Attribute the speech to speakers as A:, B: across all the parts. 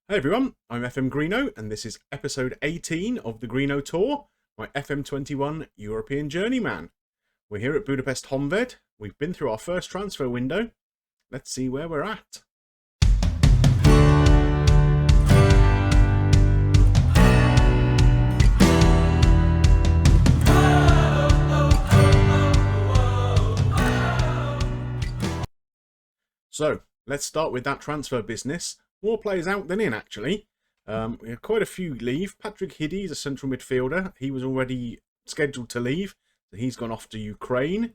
A: Hey everyone, I'm FMGreeno and this is episode 18 of the Greeno tour, my FM21 European journeyman. We're here at Budapest Honved. We've been through our first transfer window. Let's see where we're at. So, let's start with that transfer business. More players out than in, actually. We had quite a few leave. Patrick Hiddy is a central midfielder. He was already scheduled to leave, so he's gone off to Ukraine.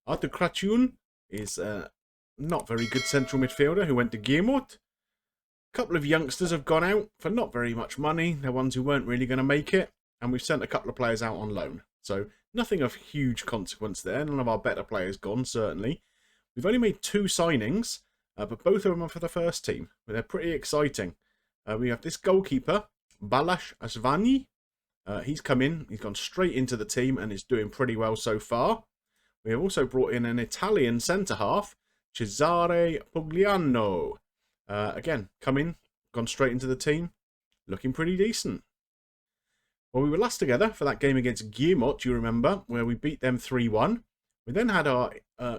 A: Artur Crăciun is a not very good central midfielder who went to Greeno. A couple of youngsters have gone out for not very much money. They're ones who weren't really going to make it. And we've sent a couple of players out on loan. So nothing of huge consequence there. None of our better players gone, certainly. We've only made 2 signings. But both of them are for the first team. They're pretty exciting. We have this goalkeeper, Balázs Asvani. He's come in. He's gone straight into the team and is doing pretty well so far. We have also brought in an Italian centre-half, Cesare Pugliano. Again, come in, gone straight into the team. Looking pretty decent. Well, we were last together for that game against Greeno, you remember, where we beat them 3-1. We then had our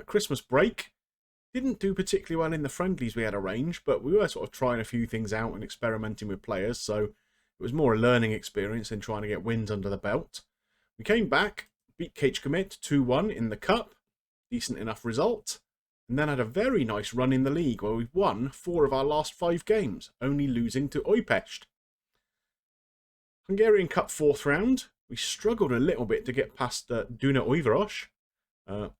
A: Christmas break. Didn't do particularly well in the friendlies we had arranged, but we were sort of trying a few things out and experimenting with players, so it was more a learning experience than trying to get wins under the belt. We came back, beat Commit 2-1 in the cup, decent enough result, and then had a very nice run in the league where we've won 4 of our last 5 games, only losing to Újpest. Hungarian Cup 4th round, we struggled a little bit to get past Duna Újváros.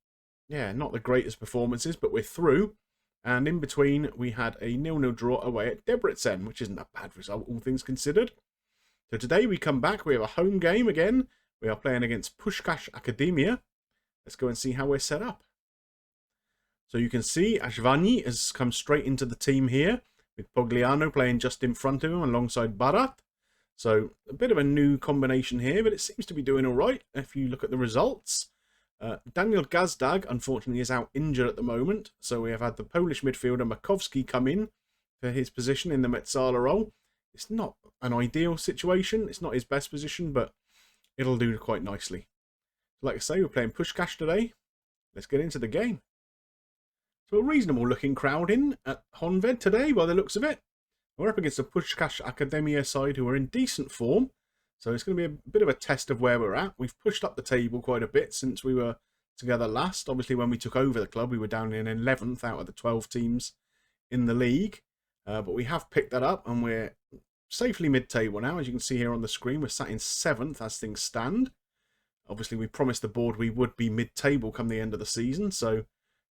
A: Yeah, not the greatest performances, but we're through. And in between, we had a 0-0 draw away at Debrecen, which isn't a bad result, all things considered. So today we come back. We have a home game again. We are playing against Puskas Akademia. Let's go and see how we're set up. So you can see Asvani has come straight into the team here, with Pugliano playing just in front of him alongside Barat. So a bit of a new combination here, but it seems to be doing all right if you look at the results. Daniel Gazdag, unfortunately, is out injured at the moment, so we have had the Polish midfielder Makowski come in for his position in the Metzala role. It's not an ideal situation, it's not his best position, but it'll do quite nicely. Like I say, we're playing Puskas today. Let's get into the game. So a reasonable looking crowd in at Honved today, by the looks of it. We're up against a Puskas Akademia side who are in decent form. So it's going to be a bit of a test of where we're at. We've pushed up the table quite a bit since we were together last. Obviously, when we took over the club, we were down in 11th out of the 12 teams in the league. But we have picked that up and we're safely mid-table now. As you can see here on the screen, we're sat in 7th as things stand. Obviously, we promised the board we would be mid-table come the end of the season. So it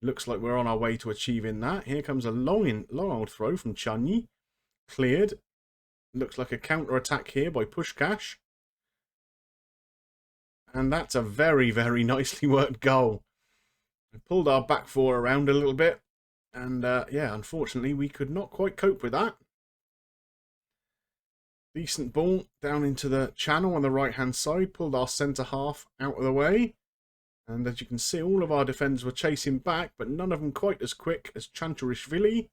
A: looks like we're on our way to achieving that. Here comes a long old throw from Chani. Cleared. Looks like a counter-attack here by Puskas. And that's a very, very nicely worked goal. We pulled our back 4 around a little bit. And, yeah, unfortunately, we could not quite cope with that. Decent ball down into the channel on the right-hand side. Pulled our centre-half out of the way. And as you can see, all of our defenders were chasing back, but none of them quite as quick as Chanturishvili.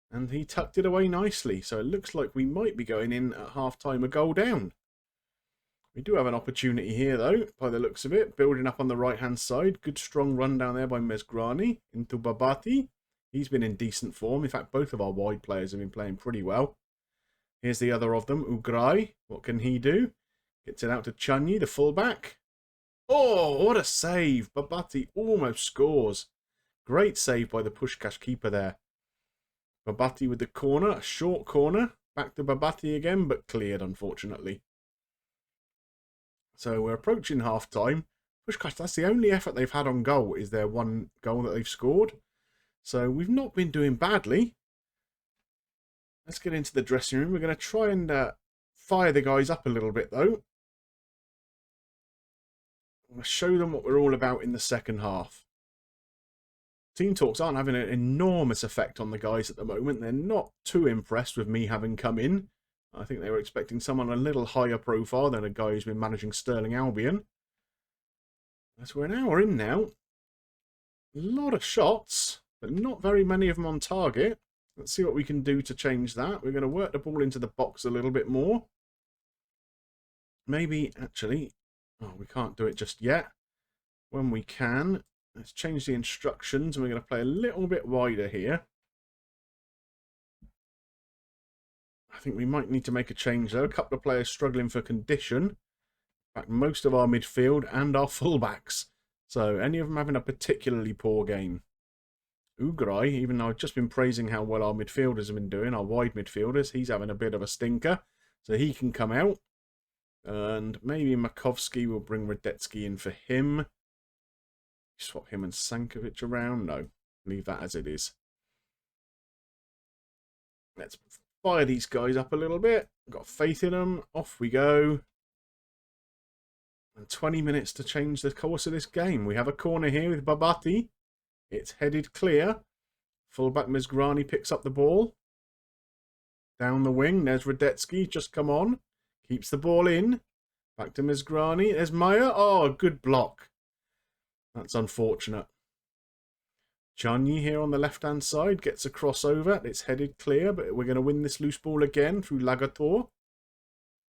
A: And he tucked it away nicely. So it looks like we might be going in at half-time a goal down. We do have an opportunity here, though, by the looks of it. Building up on the right-hand side. Good, strong run down there by Mezgrani into Babati. He's been in decent form. In fact, both of our wide players have been playing pretty well. Here's the other of them, Ugrai. What can he do? Gets it out to Chani, the fullback. Oh, what a save. Babati almost scores. Great save by the Puskas keeper there. Babati with the corner, a short corner. Back to Babati again, but cleared, unfortunately. So we're approaching half-time. Puskas, that's the only effort they've had on goal, is their one goal that they've scored. So we've not been doing badly. Let's get into the dressing room. We're going to try and fire the guys up a little bit, though. I'm going to show them what we're all about in the second half. Team talks aren't having an enormous effect on the guys at the moment. They're not too impressed with me having come in. I think they were expecting someone a little higher profile than a guy who's been managing Sterling Albion. As we're an hour in now. A lot of shots, but not very many of them on target. Let's see what we can do to change that. We're going to work the ball into the box a little bit more. Maybe, actually, oh, we can't do it just yet. When we can, let's change the instructions, and we're going to play a little bit wider here. I think we might need to make a change, though. A couple of players struggling for condition. In fact, most of our midfield and our fullbacks. So, any of them having a particularly poor game. Ugrai, even though I've just been praising how well our midfielders have been doing, our wide midfielders, he's having a bit of a stinker. So he can come out. And maybe Makovsky will bring Radetzky in for him. Swap him and Sankovic around. No, leave that as it is. Let's fire these guys up a little bit. Got faith in them. Off we go. And 20 minutes to change the course of this game. We have a corner here with Babati. It's headed clear. Fullback Mizgrani picks up the ball. Down the wing, there's Radetzky, just come on. Keeps the ball in. Back to Mizgrani. There's Maya. Oh, good block. That's unfortunate. Chanyi here on the left-hand side gets a crossover. It's headed clear, but we're going to win this loose ball again through Lagator.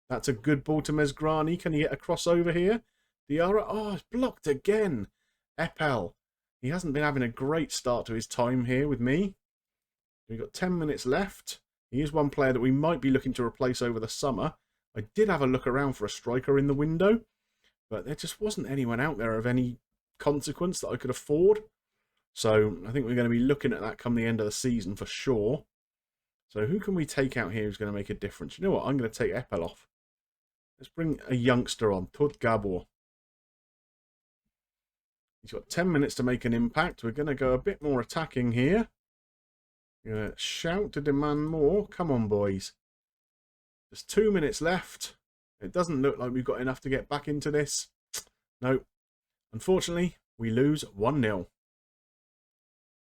A: That's a good ball to Mezgrani. Can he get a crossover here? Diarra. Oh, it's blocked again. Epel. He hasn't been having a great start to his time here with me. We've got 10 minutes left. He is one player that we might be looking to replace over the summer. I did have a look around for a striker in the window, but there just wasn't anyone out there of any consequence that I could afford. So I think we're going to be looking at that come the end of the season for sure. So who can we take out here who's going to make a difference? You know what? I'm going to take Epel off. Let's bring a youngster on, Tod Gabor. He's got 10 minutes to make an impact. We're going to go a bit more attacking here. We're going to shout to demand more. Come on, boys. There's 2 minutes left. It doesn't look like we've got enough to get back into this. No. Unfortunately, we lose 1-0.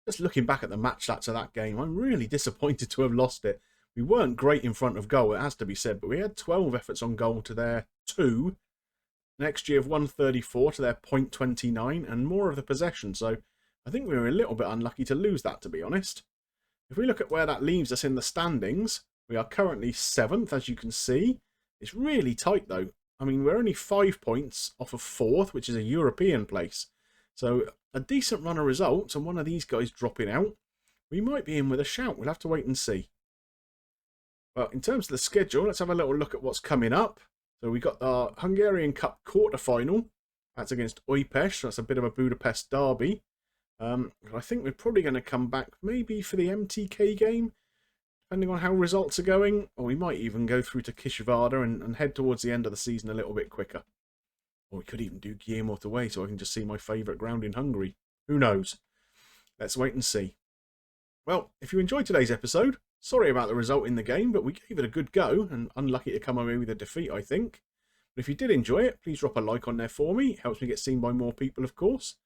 A: Just looking back at the match stats of that game, I'm really disappointed to have lost it. We weren't great in front of goal, it has to be said, but we had 12 efforts on goal to their 2. Next year of 134 to their 0.29 and more of the possession. So I think we were a little bit unlucky to lose that, to be honest. If we look at where that leaves us in the standings, we are currently 7th, as you can see. It's really tight, though. I mean, we're only 5 points off of 4th, which is a European place. So a decent run of results, and one of these guys dropping out, we might be in with a shout. We'll have to wait and see. Well, in terms of the schedule, let's have a little look at what's coming up. So we got our Hungarian Cup quarter-final. That's against Újpest. So that's a bit of a Budapest derby. I think we're probably going to come back maybe for the MTK game, depending on how results are going. Or we might even go through to Kisvárda and head towards the end of the season a little bit quicker. Or we could even do Guillemot away so I can just see my favourite ground in Hungary. Who knows? Let's wait and see. Well, if you enjoyed today's episode, sorry about the result in the game, but we gave it a good go, and unlucky to come away with a defeat, I think. But if you did enjoy it, please drop a like on there for me. It helps me get seen by more people, of course.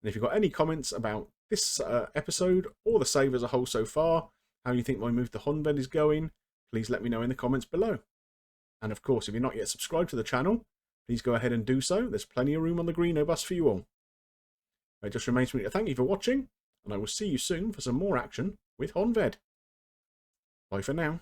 A: And if you've got any comments about this episode or the save as a whole so far, how you think my move to Honved is going, please let me know in the comments below. And of course, if you're not yet subscribed to the channel, please go ahead and do so. There's plenty of room on the Greenobus for you all. It just remains for me to thank you for watching, and I will see you soon for some more action with Honved. Bye for now.